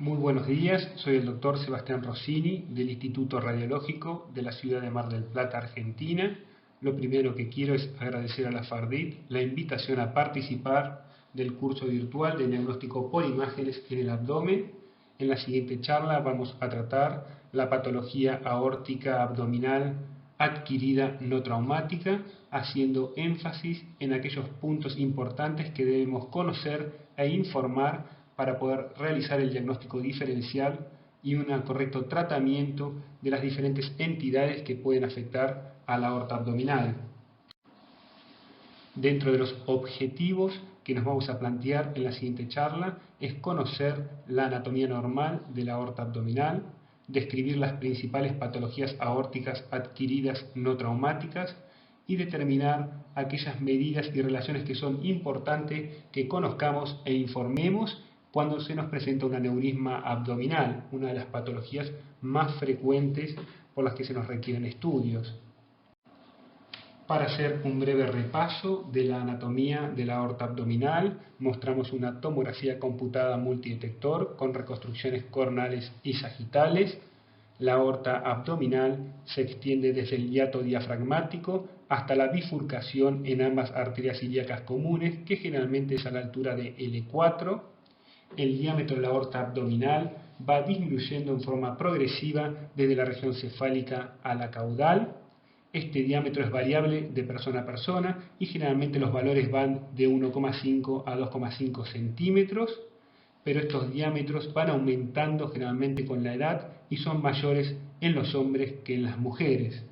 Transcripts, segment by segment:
Muy buenos días, soy el doctor Sebastián Rossini del Instituto Radiológico de la ciudad de Mar del Plata, Argentina. Lo primero que quiero es agradecer a la FARDIT la invitación a participar del curso virtual de diagnóstico por imágenes en el abdomen. En la siguiente charla vamos a tratar la patología aórtica abdominal adquirida no traumática, haciendo énfasis en aquellos puntos importantes que debemos conocer e informar para poder realizar el diagnóstico diferencial y un correcto tratamiento de las diferentes entidades que pueden afectar a la aorta abdominal. Dentro de los objetivos que nos vamos a plantear en la siguiente charla es conocer la anatomía normal de la aorta abdominal, describir las principales patologías aórticas adquiridas no traumáticas y determinar aquellas medidas y relaciones que son importantes que conozcamos e informemos cuando se nos presenta un aneurisma abdominal, una de las patologías más frecuentes por las que se nos requieren estudios. Para hacer un breve repaso de la anatomía de la aorta abdominal, mostramos una tomografía computada multidetector con reconstrucciones coronales y sagitales. La aorta abdominal se extiende desde el hiato diafragmático hasta la bifurcación en ambas arterias ilíacas comunes, que generalmente es a la altura de L4. El diámetro de la aorta abdominal va disminuyendo en forma progresiva desde la región cefálica a la caudal. Este diámetro es variable de persona a persona y generalmente los valores van de 1,5 a 2,5 centímetros, pero estos diámetros van aumentando generalmente con la edad y son mayores en los hombres que en las mujeres.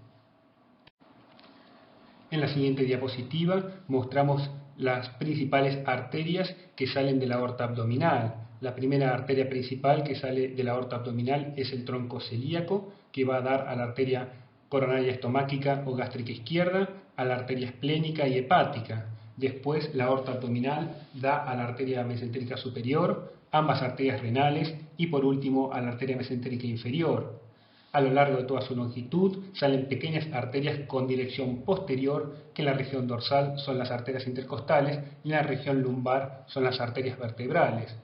En la siguiente diapositiva mostramos las principales arterias que salen de la aorta abdominal. La primera arteria principal que sale de la aorta abdominal es el tronco celíaco, que va a dar a la arteria coronaria estomáquica o gástrica izquierda, a la arteria esplénica y hepática. Después la aorta abdominal da a la arteria mesentérica superior, ambas arterias renales y por último a la arteria mesentérica inferior. A lo largo de toda su longitud salen pequeñas arterias con dirección posterior, que en la región dorsal son las arterias intercostales y en la región lumbar son las arterias vertebrales.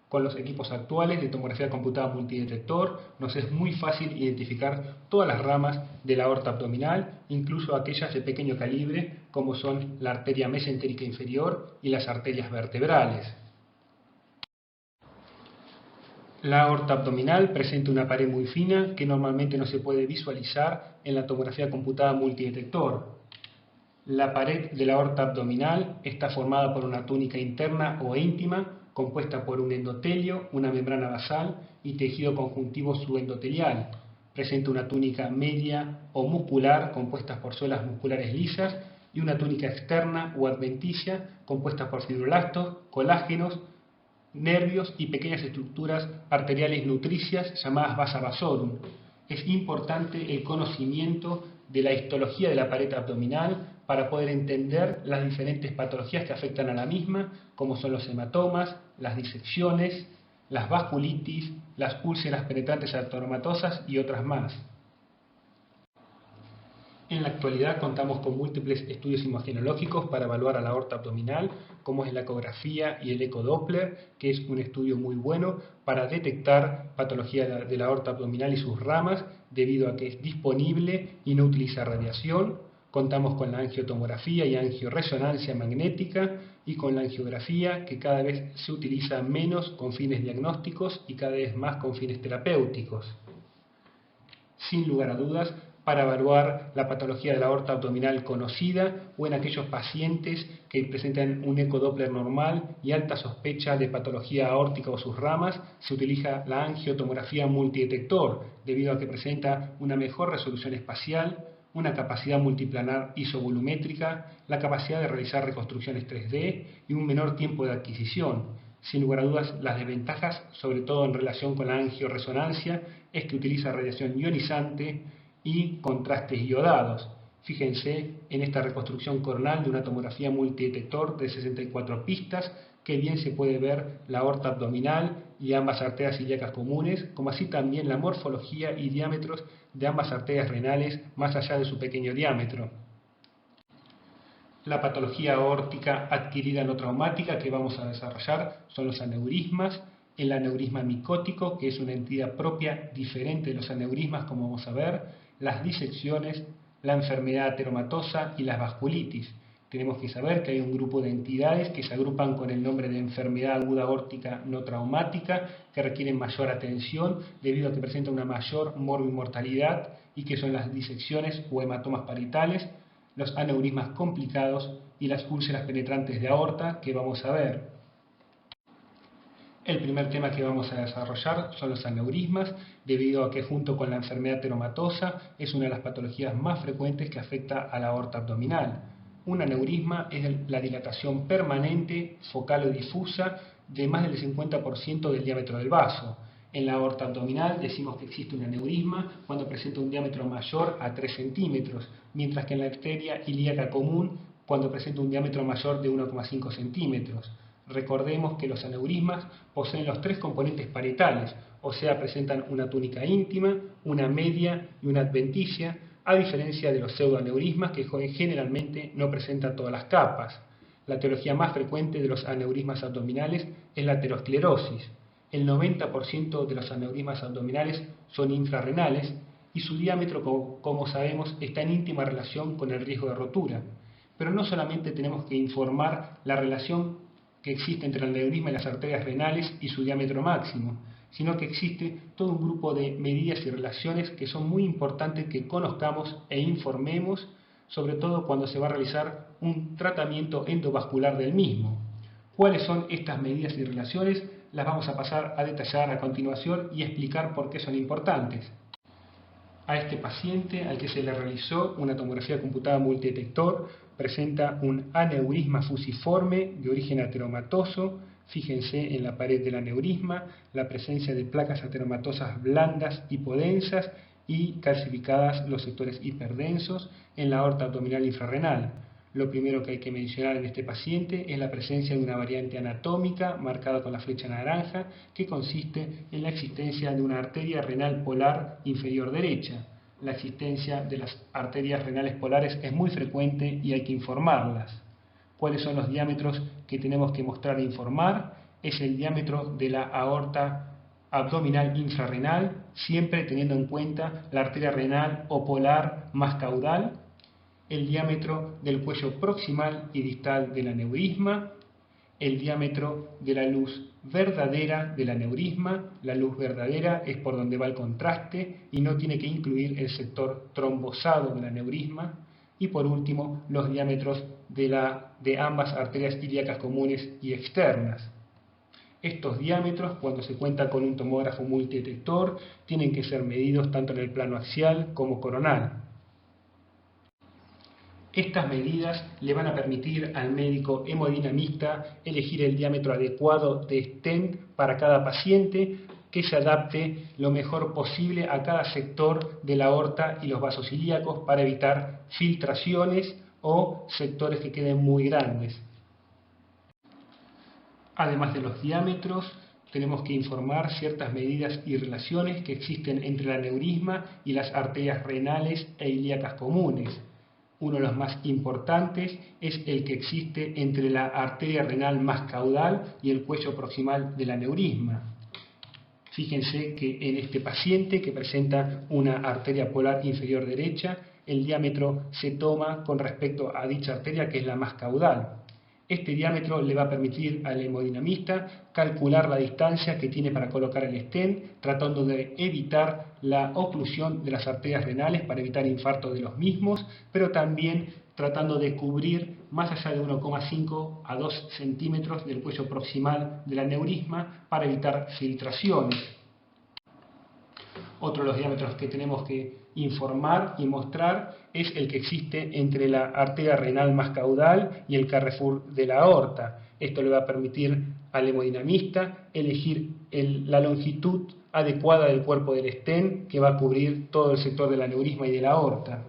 Con los equipos actuales de tomografía computada multidetector nos es muy fácil identificar todas las ramas de la aorta abdominal, incluso aquellas de pequeño calibre como son la arteria mesentérica inferior y las arterias vertebrales. La aorta abdominal presenta una pared muy fina que normalmente no se puede visualizar en la tomografía computada multidetector. La pared de la aorta abdominal está formada por una túnica interna o íntima compuesta por un endotelio, una membrana basal y tejido conjuntivo subendotelial. Presenta una túnica media o muscular compuesta por suelas musculares lisas y una túnica externa o adventicia compuesta por fibroblastos, colágenos, nervios y pequeñas estructuras arteriales nutricias llamadas vasa vasorum. Es importante el conocimiento de la histología de la pared abdominal para poder entender las diferentes patologías que afectan a la misma, como son los hematomas, las disecciones, las vasculitis, las úlceras penetrantes atomatosas y otras más. En la actualidad contamos con múltiples estudios imagenológicos para evaluar a la aorta abdominal, como es la ecografía y el ecodoppler, que es un estudio muy bueno para detectar patología de la aorta abdominal y sus ramas, debido a que es disponible y no utiliza radiación. Contamos con la angiotomografía y angioresonancia magnética y con la angiografía, que cada vez se utiliza menos con fines diagnósticos y cada vez más con fines terapéuticos. Sin lugar a dudas, para evaluar la patología de la aorta abdominal conocida o en aquellos pacientes que presentan un ecodoppler normal y alta sospecha de patología aórtica o sus ramas, se utiliza la angiotomografía multidetector, debido a que presenta una mejor resolución espacial, una capacidad multiplanar isovolumétrica, la capacidad de realizar reconstrucciones 3D y un menor tiempo de adquisición. Sin lugar a dudas, las desventajas, sobre todo en relación con la angioresonancia, es que utiliza radiación ionizante y contrastes iodados. Fíjense en esta reconstrucción coronal de una tomografía multidetector de 64 pistas, que bien se puede ver la aorta abdominal y ambas arterias ilíacas comunes, como así también la morfología y diámetros de ambas arterias renales más allá de su pequeño diámetro. La patología aórtica adquirida no traumática que vamos a desarrollar son los aneurismas. el aneurisma micótico, que es una entidad propia diferente de los aneurismas, como vamos a ver, las disecciones, la enfermedad ateromatosa y las vasculitis. Tenemos que saber que hay un grupo de entidades que se agrupan con el nombre de enfermedad aguda aórtica no traumática, que requieren mayor atención debido a que presentan una mayor morbimortalidad y que son las disecciones o hematomas parietales, los aneurismas complicados y las úlceras penetrantes de aorta que vamos a ver. El primer tema que vamos a desarrollar son los aneurismas, debido a que junto con la enfermedad ateromatosa es una de las patologías más frecuentes que afecta a la aorta abdominal. Un aneurisma es la dilatación permanente, focal o difusa de más del 50% del diámetro del vaso. En la aorta abdominal decimos que existe un aneurisma cuando presenta un diámetro mayor a 3 centímetros, mientras que en la arteria ilíaca común cuando presenta un diámetro mayor de 1,5 centímetros. Recordemos que los aneurismas poseen los tres componentes parietales, o sea, presentan una túnica íntima, una media y una adventicia, a diferencia de los pseudoaneurismas que generalmente no presentan todas las capas. La etiología más frecuente de los aneurismas abdominales es la aterosclerosis. El 90% de los aneurismas abdominales son infrarrenales y su diámetro, como sabemos, está en íntima relación con el riesgo de rotura. Pero no solamente tenemos que informar la relación que existe entre el aneurisma y las arterias renales y su diámetro máximo, sino que existe todo un grupo de medidas y relaciones que son muy importantes que conozcamos e informemos, sobre todo cuando se va a realizar un tratamiento endovascular del mismo. ¿Cuáles son estas medidas y relaciones? Las vamos a pasar a detallar a continuación y explicar por qué son importantes. A este paciente, al que se le realizó una tomografía computada multidetector, presenta un aneurisma fusiforme de origen ateromatoso. Fíjense en la pared del aneurisma la presencia de placas ateromatosas blandas hipodensas y calcificadas los sectores hiperdensos en la aorta abdominal infrarrenal. Lo primero que hay que mencionar en este paciente es la presencia de una variante anatómica marcada con la flecha naranja, que consiste en la existencia de una arteria renal polar inferior derecha. La existencia de las arterias renales polares es muy frecuente y hay que informarlas. ¿Cuáles son los diámetros que tenemos que mostrar e informar? Es el diámetro de la aorta abdominal infrarrenal, siempre teniendo en cuenta la arteria renal o polar más caudal, el diámetro del cuello proximal y distal del aneurisma, el diámetro de la luz verdadera del aneurisma. La luz verdadera es por donde va el contraste y no tiene que incluir el sector trombosado del aneurisma. Y por último, los diámetros de ambas arterias ilíacas comunes y externas. Estos diámetros, cuando se cuenta con un tomógrafo multidetector, tienen que ser medidos tanto en el plano axial como coronal. Estas medidas le van a permitir al médico hemodinamista elegir el diámetro adecuado de stent para cada paciente, que se adapte lo mejor posible a cada sector de la aorta y los vasos ilíacos para evitar filtraciones o sectores que queden muy grandes. Además de los diámetros, tenemos que informar ciertas medidas y relaciones que existen entre el aneurisma y las arterias renales e ilíacas comunes. Uno de los más importantes es el que existe entre la arteria renal más caudal y el cuello proximal del aneurisma. Fíjense que en este paciente que presenta una arteria polar inferior derecha, el diámetro se toma con respecto a dicha arteria, que es la más caudal. Este diámetro le va a permitir al hemodinamista calcular la distancia que tiene para colocar el stent, tratando de evitar la oclusión de las arterias renales para evitar infarto de los mismos, pero también tratando de cubrir más allá de 1,5 a 2 centímetros del cuello proximal del aneurisma para evitar filtraciones. Otro de los diámetros que tenemos que informar y mostrar es el que existe entre la arteria renal más caudal y el carrefour de la aorta. Esto le va a permitir al hemodinamista elegir la longitud adecuada del cuerpo del stent, que va a cubrir todo el sector del aneurisma y de la aorta.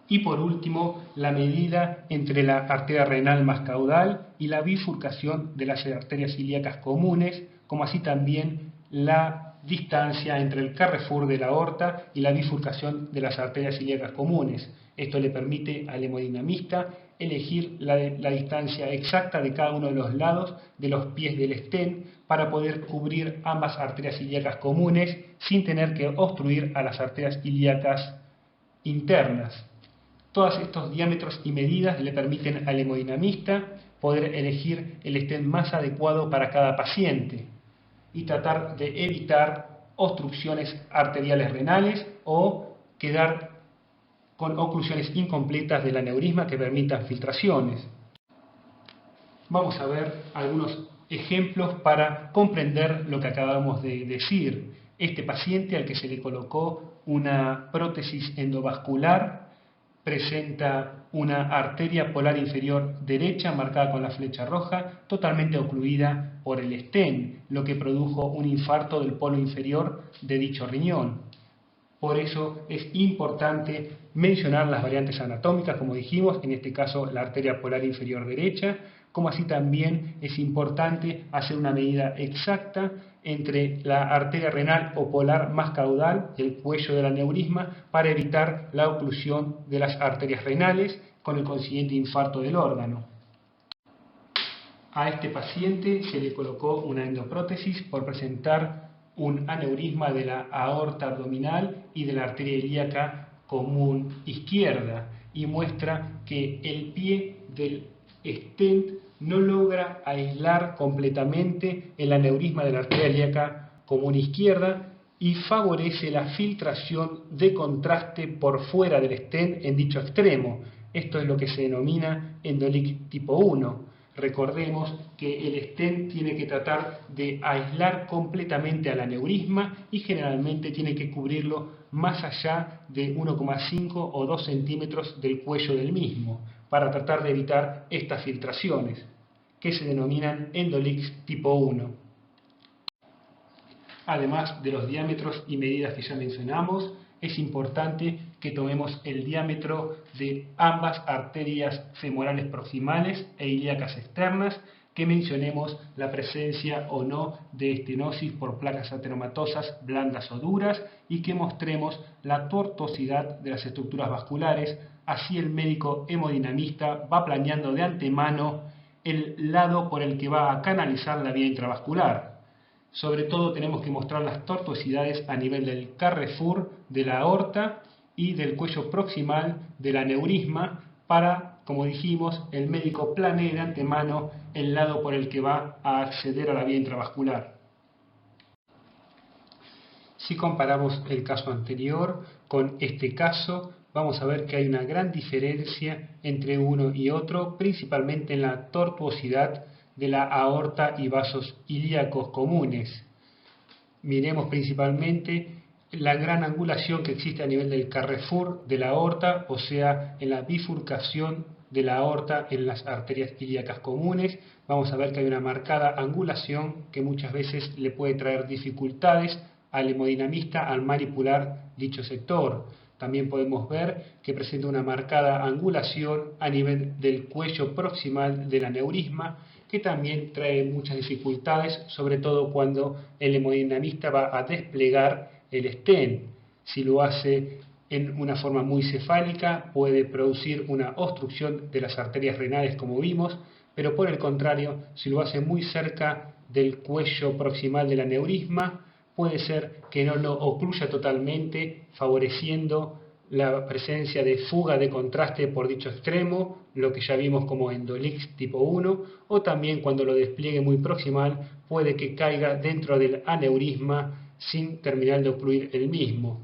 Y por último, la medida entre la arteria renal más caudal y la bifurcación de las arterias ilíacas comunes, como así también la distancia entre el carrefour de la aorta y la bifurcación de las arterias ilíacas comunes. Esto le permite al hemodinamista elegir la distancia exacta de cada uno de los lados de los pies del stent para poder cubrir ambas arterias ilíacas comunes sin tener que obstruir a las arterias ilíacas internas. Todos estos diámetros y medidas le permiten al hemodinamista poder elegir el stent más adecuado para cada paciente y tratar de evitar obstrucciones arteriales renales o quedar con oclusiones incompletas del aneurisma que permitan filtraciones. Vamos a ver algunos ejemplos para comprender lo que acabamos de decir. Este paciente al que se le colocó una prótesis endovascular presenta una arteria polar inferior derecha marcada con la flecha roja, totalmente ocluida por el stent, lo que produjo un infarto del polo inferior de dicho riñón. Por eso es importante mencionar las variantes anatómicas, como dijimos, en este caso la arteria polar inferior derecha, como así también es importante hacer una medida exacta entre la arteria renal o polar más caudal y el cuello del aneurisma para evitar la oclusión de las arterias renales con el consiguiente infarto del órgano. A este paciente se le colocó una endoprótesis por presentar un aneurisma de la aorta abdominal y de la arteria ilíaca común izquierda y muestra que el pie del stent no logra aislar completamente el aneurisma de la arteria ilíaca común izquierda y favorece la filtración de contraste por fuera del stent en dicho extremo. Esto es lo que se denomina endoleak tipo 1. Recordemos que el stent tiene que tratar de aislar completamente al aneurisma y generalmente tiene que cubrirlo más allá de 1,5 o 2 centímetros del cuello del mismo para tratar de evitar estas filtraciones que se denominan endoleaks tipo 1. Además de los diámetros y medidas que ya mencionamos, es importante que tomemos el diámetro de ambas arterias femorales proximales e ilíacas externas, que mencionemos la presencia o no de estenosis por placas ateromatosas blandas o duras y que mostremos la tortuosidad de las estructuras vasculares. Así el médico hemodinamista va planeando de antemano el lado por el que va a canalizar la vía intravascular. Sobre todo tenemos que mostrar las tortuosidades a nivel del carrefour de la aorta y del cuello proximal del aneurisma para, como dijimos, el médico planee de antemano el lado por el que va a acceder a la vía intravascular. Si comparamos el caso anterior con este caso, vamos a ver que hay una gran diferencia entre uno y otro, principalmente en la tortuosidad de la aorta y vasos ilíacos comunes. Miremos principalmente la gran angulación que existe a nivel del carrefour de la aorta, o sea, en la bifurcación de la aorta en las arterias ilíacas comunes. Vamos a ver que hay una marcada angulación que muchas veces le puede traer dificultades al hemodinamista al manipular dicho sector. También podemos ver que presenta una marcada angulación a nivel del cuello proximal del aneurisma, que también trae muchas dificultades, sobre todo cuando el hemodinamista va a desplegar el stent. Si lo hace en una forma muy cefálica, puede producir una obstrucción de las arterias renales, como vimos, pero por el contrario, si lo hace muy cerca del cuello proximal del aneurisma, puede ser que no lo ocluya totalmente, favoreciendo la presencia de fuga de contraste por dicho extremo, lo que ya vimos como endoleaks tipo 1, o también cuando lo despliegue muy proximal, puede que caiga dentro del aneurisma sin terminar de ocluir el mismo.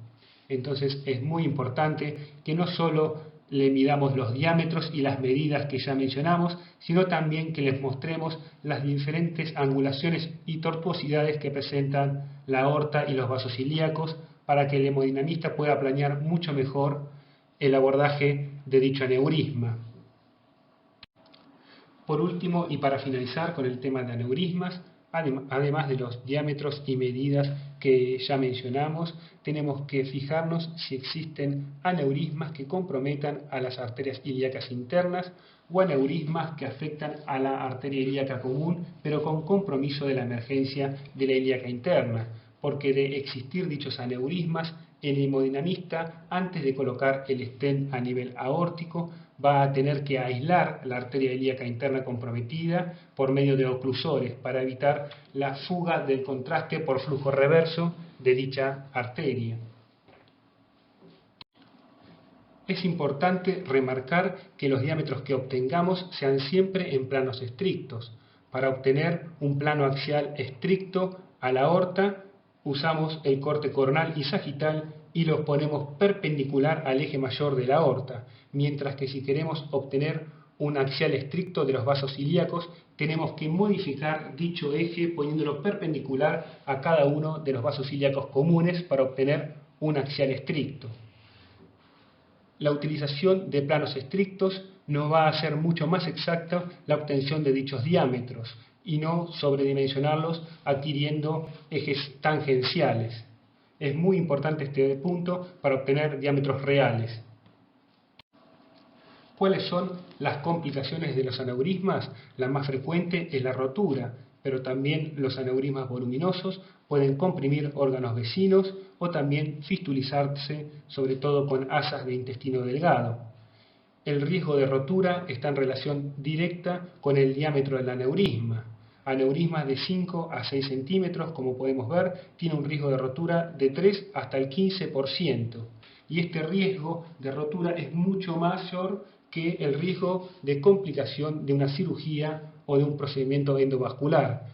Entonces es muy importante que no solo le midamos los diámetros y las medidas que ya mencionamos, sino también que les mostremos las diferentes angulaciones y tortuosidades que presentan la aorta y los vasos ilíacos para que el hemodinamista pueda planear mucho mejor el abordaje de dicho aneurisma. Por último, y para finalizar con el tema de aneurismas, además de los diámetros y medidas que ya mencionamos, tenemos que fijarnos si existen aneurismas que comprometan a las arterias ilíacas internas o aneurismas que afectan a la arteria ilíaca común, pero con compromiso de la emergencia de la ilíaca interna, porque de existir dichos aneurismas, el hemodinamista, antes de colocar el stent a nivel aórtico, va a tener que aislar la arteria ilíaca interna comprometida por medio de oclusores para evitar la fuga del contraste por flujo reverso de dicha arteria. Es importante remarcar que los diámetros que obtengamos sean siempre en planos estrictos. Para obtener un plano axial estricto a la aorta, usamos el corte coronal y sagital y los ponemos perpendicular al eje mayor de la aorta, mientras que si queremos obtener un axial estricto de los vasos ilíacos, tenemos que modificar dicho eje poniéndolo perpendicular a cada uno de los vasos ilíacos comunes para obtener un axial estricto. La utilización de planos estrictos nos va a hacer mucho más exacta la obtención de dichos diámetros y no sobredimensionarlos adquiriendo ejes tangenciales. Es muy importante este punto para obtener diámetros reales. ¿Cuáles son las complicaciones de los aneurismas? La más frecuente es la rotura, pero también los aneurismas voluminosos pueden comprimir órganos vecinos o también fistulizarse, sobre todo con asas de intestino delgado. El riesgo de rotura está en relación directa con el diámetro del aneurisma. Aneurismas de 5 a 6 centímetros, como podemos ver, tiene un riesgo de rotura de 3 hasta el 15%. Y este riesgo de rotura es mucho mayor que el riesgo de complicación de una cirugía o de un procedimiento endovascular.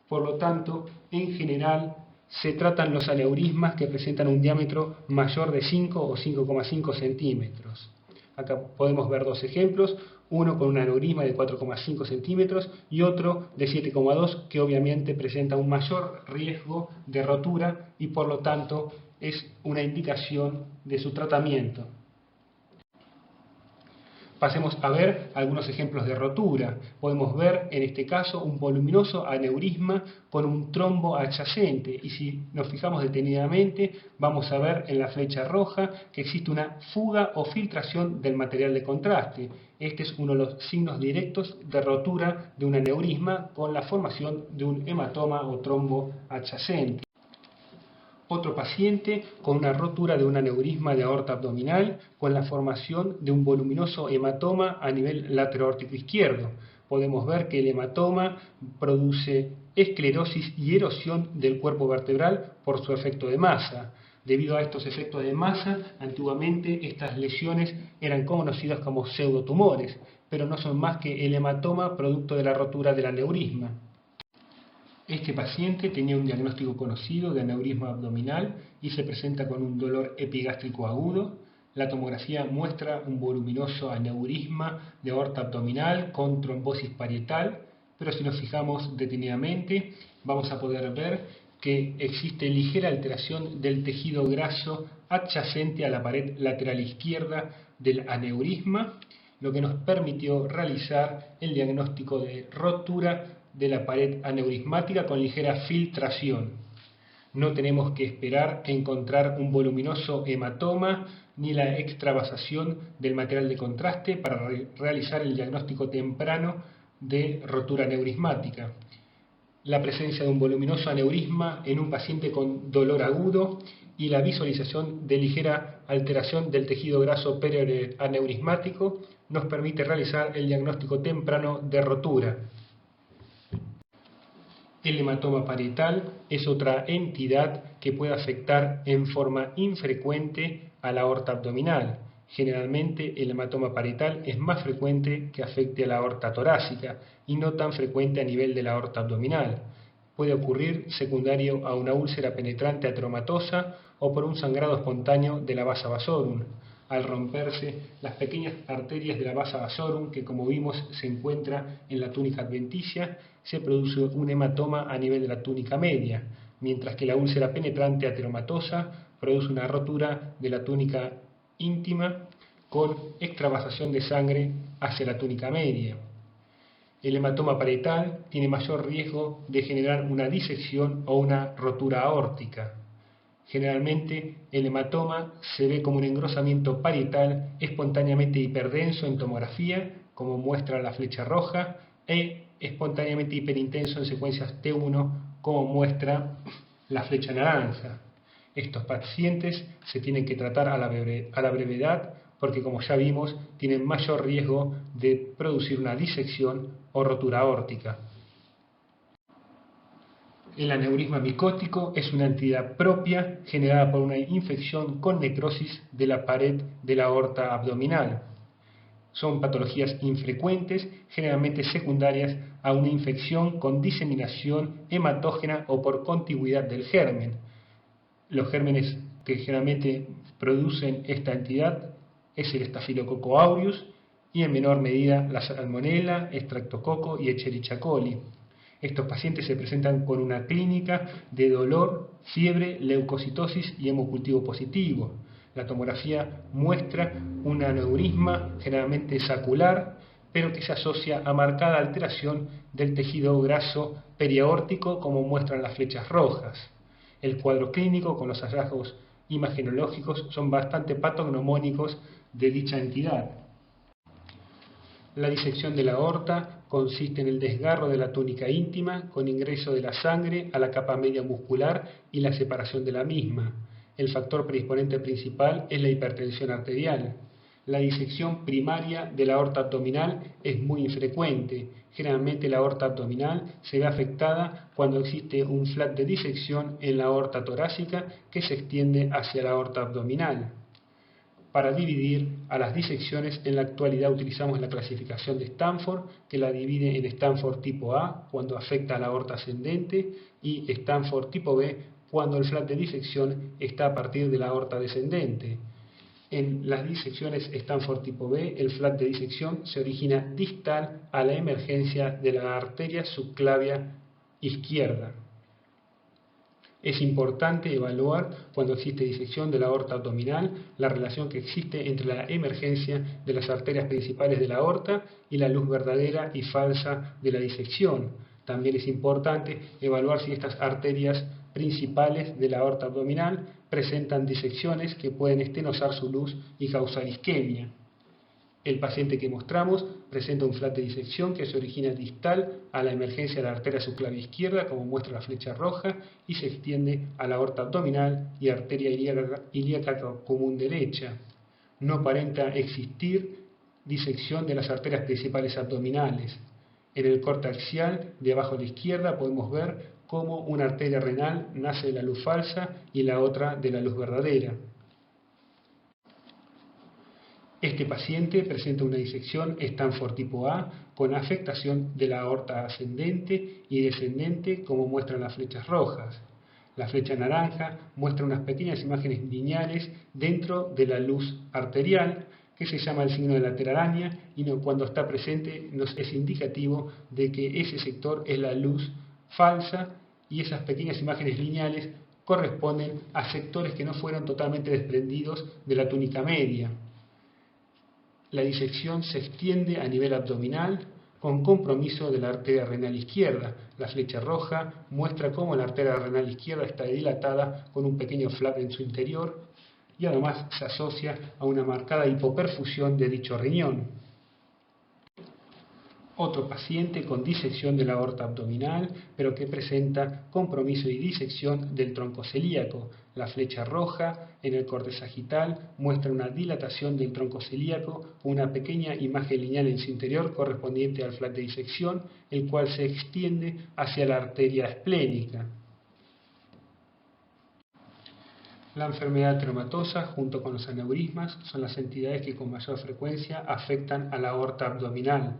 Por lo tanto, en general, se tratan los aneurismas que presentan un diámetro mayor de 5 o 5,5 centímetros. Acá podemos ver dos ejemplos, uno con un aneurisma de 4,5 centímetros y otro de 7,2 que obviamente presenta un mayor riesgo de rotura y por lo tanto es una indicación de su tratamiento. Pasemos a ver algunos ejemplos de rotura. Podemos ver en este caso un voluminoso aneurisma con un trombo adyacente y si nos fijamos detenidamente vamos a ver en la flecha roja que existe una fuga o filtración del material de contraste. Este es uno de los signos directos de rotura de un aneurisma con la formación de un hematoma o trombo adyacente. Otro paciente con una rotura de un aneurisma de aorta abdominal con la formación de un voluminoso hematoma a nivel lateroaórtico izquierdo. Podemos ver que el hematoma produce esclerosis y erosión del cuerpo vertebral por su efecto de masa. Debido a estos efectos de masa, antiguamente estas lesiones eran conocidas como pseudotumores, pero no son más que el hematoma producto de la rotura del aneurisma. Este paciente tenía un diagnóstico conocido de aneurisma abdominal y se presenta con un dolor epigástrico agudo. La tomografía muestra un voluminoso aneurisma de aorta abdominal con trombosis parietal, pero si nos fijamos detenidamente vamos a poder ver que existe ligera alteración del tejido graso adyacente a la pared lateral izquierda del aneurisma, lo que nos permitió realizar el diagnóstico de rotura de la pared aneurismática con ligera filtración. No tenemos que esperar a encontrar un voluminoso hematoma ni la extravasación del material de contraste para realizar el diagnóstico temprano de rotura aneurismática. La presencia de un voluminoso aneurisma en un paciente con dolor agudo y la visualización de ligera alteración del tejido graso perianeurismático nos permite realizar el diagnóstico temprano de rotura. El hematoma parietal es otra entidad que puede afectar en forma infrecuente a la aorta abdominal. Generalmente el hematoma parietal es más frecuente que afecte a la aorta torácica y no tan frecuente a nivel de la aorta abdominal. Puede ocurrir secundario a una úlcera penetrante ateromatosa o por un sangrado espontáneo de la vasa vasorum. Al romperse las pequeñas arterias de la vasa vasorum, que como vimos se encuentra en la túnica adventicia, se produce un hematoma a nivel de la túnica media, mientras que la úlcera penetrante ateromatosa produce una rotura de la túnica íntima con extravasación de sangre hacia la túnica media. El hematoma parietal tiene mayor riesgo de generar una disección o una rotura aórtica. Generalmente el hematoma se ve como un engrosamiento parietal espontáneamente hiperdenso en tomografía, como muestra la flecha roja, e espontáneamente hiperintenso en secuencias T1, como muestra la flecha naranja. Estos pacientes se tienen que tratar a la brevedad porque como ya vimos, tienen mayor riesgo de producir una disección o rotura aórtica. El aneurisma micótico es una entidad propia generada por una infección con necrosis de la pared de la aorta abdominal. Son patologías infrecuentes, generalmente secundarias a una infección con diseminación hematógena o por contigüidad del germen. Los gérmenes que generalmente producen esta entidad es el Staphylococcus aureus y en menor medida la Salmonella, Streptococcus y Escherichia coli. Estos pacientes se presentan con una clínica de dolor, fiebre, leucocitosis y hemocultivo positivo. La tomografía muestra un aneurisma generalmente sacular, pero que se asocia a marcada alteración del tejido graso periaórtico, como muestran las flechas rojas. El cuadro clínico con los hallazgos imagenológicos son bastante patognomónicos de dicha entidad. La disección de la aorta consiste en el desgarro de la túnica íntima con ingreso de la sangre a la capa media muscular y la separación de la misma. El factor predisponente principal es la hipertensión arterial. La disección primaria de la aorta abdominal es muy infrecuente. Generalmente la aorta abdominal se ve afectada cuando existe un flap de disección en la aorta torácica que se extiende hacia la aorta abdominal. Para dividir a las disecciones, en la actualidad utilizamos la clasificación de Stanford, que la divide en Stanford tipo A, cuando afecta a la aorta ascendente, y Stanford tipo B, cuando el flap de disección está a partir de la aorta descendente. En las disecciones Stanford tipo B, el flap de disección se origina distal a la emergencia de la arteria subclavia izquierda. Es importante evaluar, cuando existe disección de la aorta abdominal, la relación que existe entre la emergencia de las arterias principales de la aorta y la luz verdadera y falsa de la disección. También es importante evaluar si estas arterias principales de la aorta abdominal presentan disecciones que pueden estenosar su luz y causar isquemia. El paciente que mostramos presenta un flap de disección que se origina distal a la emergencia de la arteria subclavia izquierda, como muestra la flecha roja, y se extiende a la aorta abdominal y arteria ilíaca común derecha. No aparenta existir disección de las arterias principales abdominales. En el corte axial de abajo a la izquierda podemos ver cómo una arteria renal nace de la luz falsa y la otra de la luz verdadera. Este paciente presenta una disección Stanford tipo A con afectación de la aorta ascendente y descendente, como muestran las flechas rojas. La flecha naranja muestra unas pequeñas imágenes lineales dentro de la luz arterial, que se llama el signo de la telaraña, y cuando está presente nos es indicativo de que ese sector es la luz falsa, y esas pequeñas imágenes lineales corresponden a sectores que no fueron totalmente desprendidos de la túnica media. La disección se extiende a nivel abdominal con compromiso de la arteria renal izquierda. La flecha roja muestra cómo la arteria renal izquierda está dilatada con un pequeño flap en su interior y además se asocia a una marcada hipoperfusión de dicho riñón. Otro paciente con disección de la aorta abdominal, pero que presenta compromiso y disección del tronco celíaco. La flecha roja en el corte sagital muestra una dilatación del tronco celíaco, una pequeña imagen lineal en su interior correspondiente al flap de disección, el cual se extiende hacia la arteria esplénica. La enfermedad ateromatosa, junto con los aneurismas, son las entidades que con mayor frecuencia afectan a la aorta abdominal.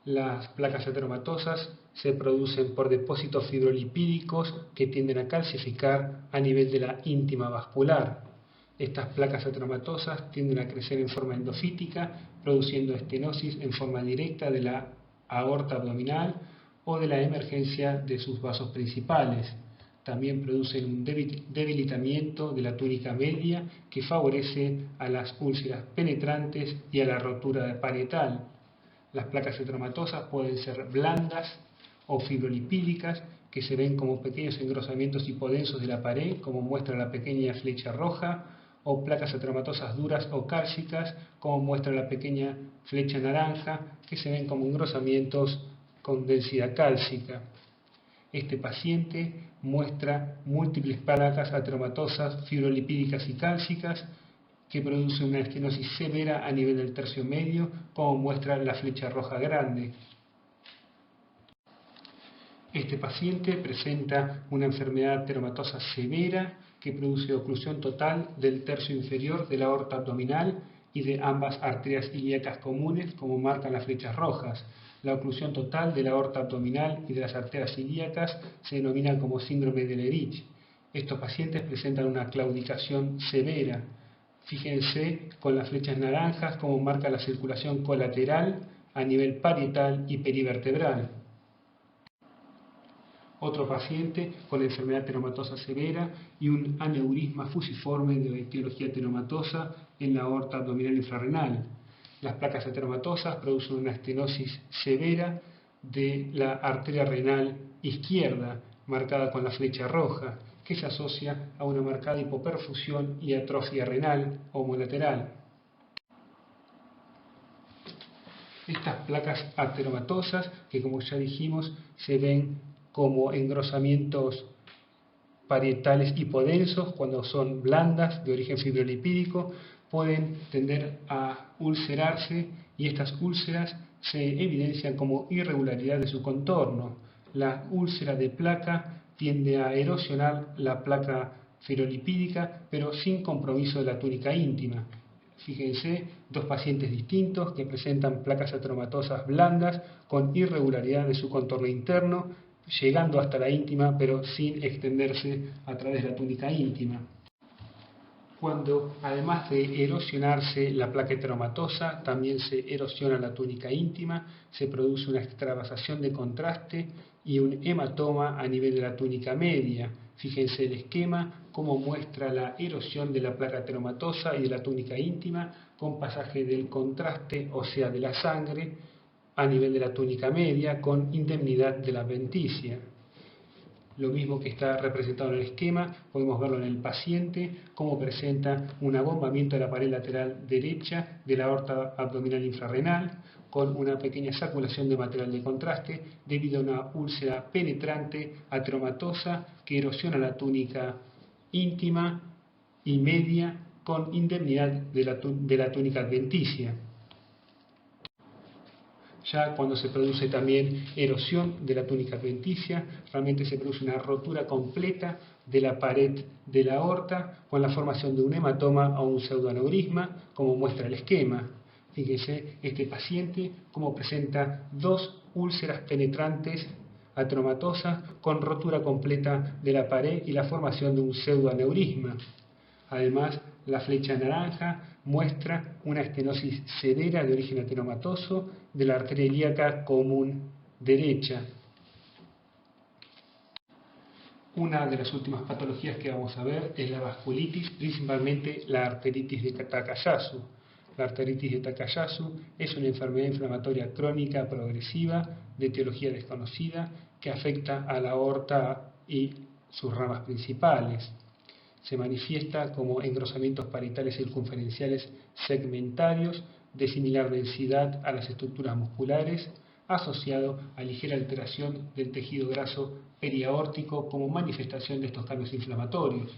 Las placas ateromatosas se producen por depósitos fibrolipídicos que tienden a calcificar a nivel de la íntima vascular. Estas placas ateromatosas tienden a crecer en forma endofítica, produciendo estenosis en forma directa de la aorta abdominal o de la emergencia de sus vasos principales. También producen un debilitamiento de la túnica media que favorece a las úlceras penetrantes y a la rotura parietal. Las placas ateromatosas pueden ser blandas o fibrolipídicas, que se ven como pequeños engrosamientos hipodensos de la pared, como muestra la pequeña flecha roja, o placas ateromatosas duras o cálcicas, como muestra la pequeña flecha naranja, que se ven como engrosamientos con densidad cálcica. Este paciente muestra múltiples placas ateromatosas fibrolipídicas y cálcicas, que produce una estenosis severa a nivel del tercio medio, como muestra la flecha roja grande. Este paciente presenta una enfermedad teromatosa severa que produce oclusión total del tercio inferior de la aorta abdominal y de ambas arterias ilíacas comunes, como marcan las flechas rojas. La oclusión total de la aorta abdominal y de las arterias ilíacas se denomina como síndrome de Lerich. Estos pacientes presentan una claudicación severa. Fíjense con las flechas naranjas cómo marca la circulación colateral a nivel parietal y perivertebral. Otro paciente con enfermedad teromatosa severa y un aneurisma fusiforme de etiología teromatosa en la aorta abdominal infrarrenal. Las placas ateromatosas producen una estenosis severa de la arteria renal izquierda, marcada con la flecha roja, que se asocia a una marcada hipoperfusión y atrofia renal homolateral. Estas placas ateromatosas, que como ya dijimos, se ven como engrosamientos parietales hipodensos cuando son blandas de origen fibrolipídico, pueden tender a ulcerarse y estas úlceras se evidencian como irregularidad de su contorno. La úlcera de placa tiende a erosionar la placa fibrolipídica, pero sin compromiso de la túnica íntima. Fíjense, dos pacientes distintos que presentan placas ateromatosas blandas con irregularidad de su contorno interno, llegando hasta la íntima, pero sin extenderse a través de la túnica íntima. Cuando, además de erosionarse la placa ateromatosa, también se erosiona la túnica íntima, se produce una extravasación de contraste y un hematoma a nivel de la túnica media. Fíjense el esquema, cómo muestra la erosión de la placa ateromatosa y de la túnica íntima, con pasaje del contraste, o sea, de la sangre, a nivel de la túnica media, con indemnidad de la adventicia. Lo mismo que está representado en el esquema, podemos verlo en el paciente, cómo presenta un abombamiento de la pared lateral derecha de la aorta abdominal infrarrenal, con una pequeña saculación de material de contraste debido a una úlcera penetrante ateromatosa que erosiona la túnica íntima y media con indemnidad de la túnica adventicia. Ya cuando se produce también erosión de la túnica adventicia, realmente se produce una rotura completa de la pared de la aorta con la formación de un hematoma o un pseudoaneurisma, como muestra el esquema. Fíjense este paciente cómo presenta dos úlceras penetrantes ateromatosas con rotura completa de la pared y la formación de un pseudoaneurisma. Además, la flecha naranja muestra una estenosis severa de origen ateromatoso de la arteria ilíaca común derecha. Una de las últimas patologías que vamos a ver es la vasculitis, principalmente la arteritis de Takayasu. La arteritis de Takayasu es una enfermedad inflamatoria crónica progresiva de etiología desconocida que afecta a la aorta y sus ramas principales. Se manifiesta como engrosamientos parietales circunferenciales segmentarios de similar densidad a las estructuras musculares, asociado a ligera alteración del tejido graso periaórtico como manifestación de estos cambios inflamatorios.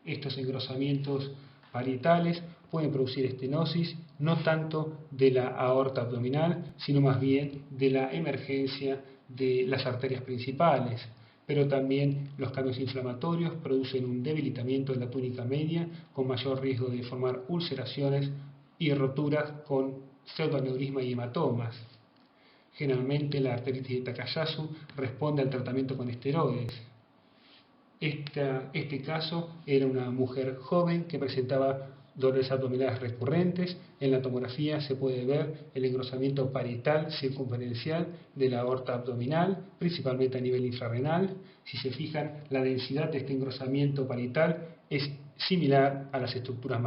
Estos engrosamientos parietales pueden producir estenosis no tanto de la aorta abdominal, sino más bien de la emergencia de las arterias principales. Pero también los cambios inflamatorios producen un debilitamiento de la túnica media con mayor riesgo de formar ulceraciones y roturas con pseudoaneurisma y hematomas. Generalmente la arteritis de Takayasu responde al tratamiento con esteroides. Este caso era una mujer joven que presentaba dolores abdominales recurrentes. En la tomografía se puede ver el engrosamiento parietal circunferencial de la aorta abdominal, principalmente a nivel infrarrenal. Si se fijan, la densidad de este engrosamiento parietal es similar a las estructuras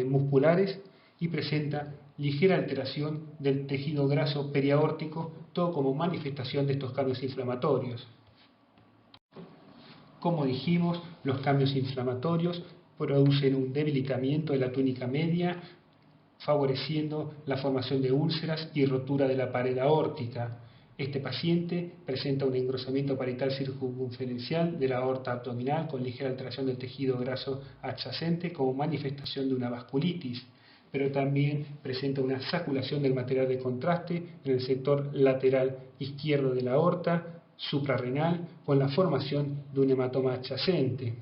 musculares y presenta ligera alteración del tejido graso periaórtico, todo como manifestación de estos cambios inflamatorios. Como dijimos, los cambios inflamatorios producen un debilitamiento de la túnica media, favoreciendo la formación de úlceras y rotura de la pared aórtica. Este paciente presenta un engrosamiento parietal circunferencial de la aorta abdominal con ligera alteración del tejido graso adyacente como manifestación de una vasculitis, pero también presenta una saculación del material de contraste en el sector lateral izquierdo de la aorta suprarrenal con la formación de un hematoma adyacente,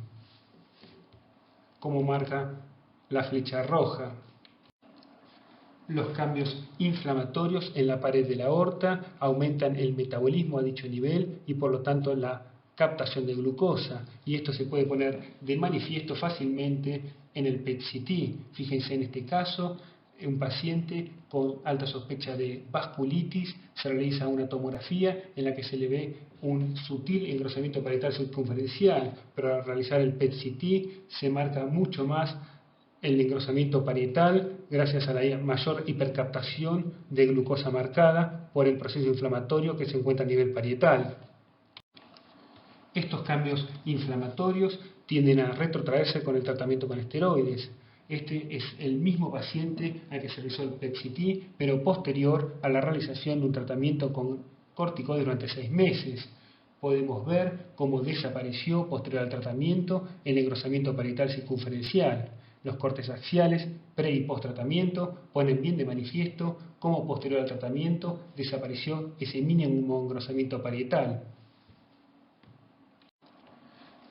como marca la flecha roja. Los cambios inflamatorios en la pared de la aorta aumentan el metabolismo a dicho nivel y por lo tanto la captación de glucosa, y esto se puede poner de manifiesto fácilmente en el PET-CT. Fíjense en este caso, un paciente con alta sospecha de vasculitis, se realiza una tomografía en la que se le ve un sutil engrosamiento parietal circunferencial, pero al realizar el PET-CT se marca mucho más el engrosamiento parietal gracias a la mayor hipercaptación de glucosa marcada por el proceso inflamatorio que se encuentra a nivel parietal. Estos cambios inflamatorios tienden a retrotraerse con el tratamiento con esteroides. Este es el mismo paciente al que se realizó el PET-CT, pero posterior a la realización de un tratamiento con corticoides durante 6 meses. Podemos ver cómo desapareció posterior al tratamiento el engrosamiento parietal circunferencial. Los cortes axiales, pre y post tratamiento, ponen bien de manifiesto cómo posterior al tratamiento desapareció ese mínimo engrosamiento parietal.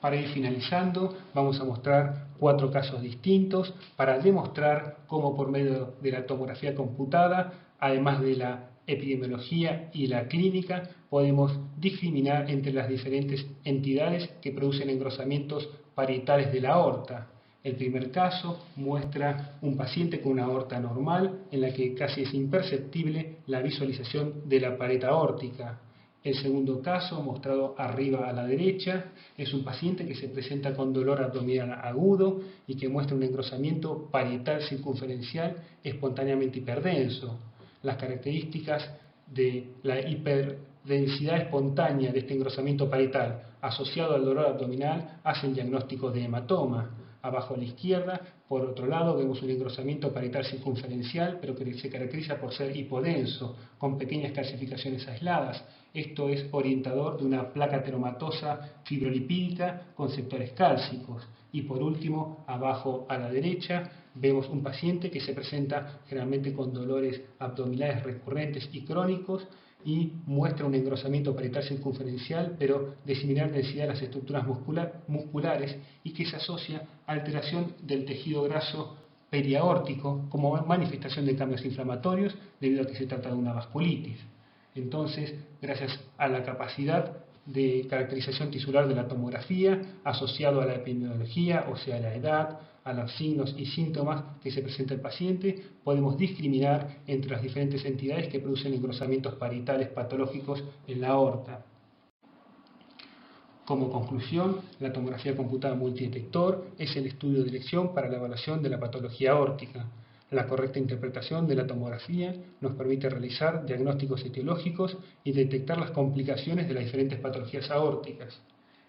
Para ir finalizando, vamos a mostrar 4 casos distintos para demostrar cómo por medio de la tomografía computada, además de la epidemiología y la clínica, podemos discriminar entre las diferentes entidades que producen engrosamientos parietales de la aorta. El primer caso muestra un paciente con una aorta normal en la que casi es imperceptible la visualización de la pared aórtica. El segundo caso, mostrado arriba a la derecha, es un paciente que se presenta con dolor abdominal agudo y que muestra un engrosamiento parietal circunferencial espontáneamente hiperdenso. Las características de la hiperdensidad espontánea de este engrosamiento parietal asociado al dolor abdominal hacen diagnóstico de hematoma. Abajo a la izquierda, por otro lado, vemos un engrosamiento parietal circunferencial, pero que se caracteriza por ser hipodenso, con pequeñas calcificaciones aisladas. Esto es orientador de una placa ateromatosa fibrolipídica con sectores cálcicos. Y por último, abajo a la derecha, vemos un paciente que se presenta generalmente con dolores abdominales recurrentes y crónicos, y muestra un engrosamiento parietal circunferencial, pero de similar densidad a las estructuras musculares y que se asocia a alteración del tejido graso periaórtico como manifestación de cambios inflamatorios debido a que se trata de una vasculitis. Entonces, gracias a la capacidad de caracterización tisular de la tomografía, asociado a la epidemiología, o sea, a la edad, a los signos y síntomas que se presenta el paciente, podemos discriminar entre las diferentes entidades que producen engrosamientos parietales patológicos en la aorta. Como conclusión, la tomografía computada multidetector es el estudio de elección para la evaluación de la patología aórtica. La correcta interpretación de la tomografía nos permite realizar diagnósticos etiológicos y detectar las complicaciones de las diferentes patologías aórticas.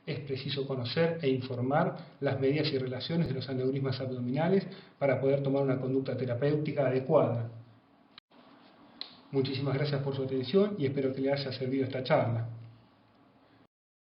Es preciso conocer e informar las medidas y relaciones de los aneurismas abdominales para poder tomar una conducta terapéutica adecuada. Muchísimas gracias por su atención y espero que le haya servido esta charla.